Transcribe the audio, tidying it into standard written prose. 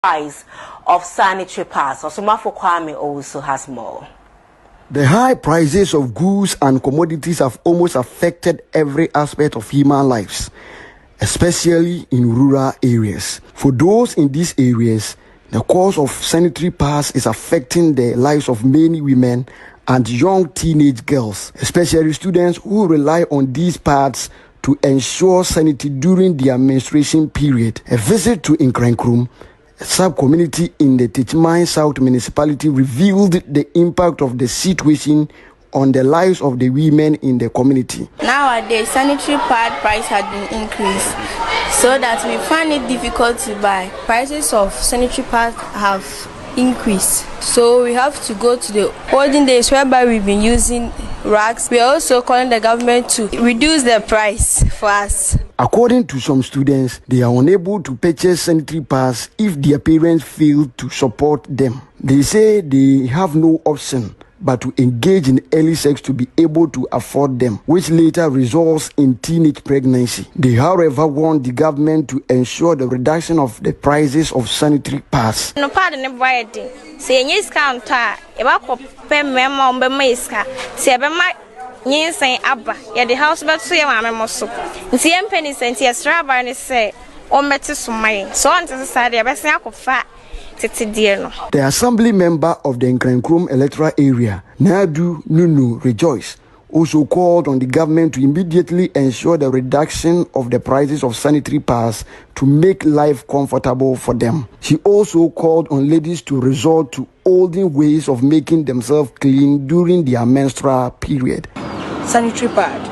Price of sanitary pads. Osumafo Kwame also has more. The high prices of goods and commodities have almost affected every aspect of human lives, especially in rural areas. For those in these areas, the cost of sanitary pads is affecting the lives of many women and young teenage girls, especially students who rely on these pads to ensure sanity during their menstruation period. A visit to Nkrenkrum, a sub-community in the Tichmai South municipality, revealed the impact of the situation on the lives of the women in the community. Nowadays, sanitary pad price has been increased, so that we find it difficult to buy. Prices of sanitary pads have increased, so we have to go to the olden days whereby we've been using rags. We are also calling the government to reduce the price for us. According to some students, they are unable to purchase sanitary pads if their parents fail to support them. They say they have no option but to engage in early sex to be able to afford them, which later results in teenage pregnancy. They, however, want the government to ensure the reduction of the prices of sanitary pads. No pardon the say yes counter about memo iska say say abba ya the house but so ya memoso nti empeni senti extra bar ne say o meti sumai so until side ya besen akofa. The assembly member of the Nkrenkrum electoral area, Nadu Nunu Rejoice, also called on the government to immediately ensure the reduction of the prices of sanitary pads to make life comfortable for them. She also called on ladies to resort to olden ways of making themselves clean during their menstrual period. Sanitary pad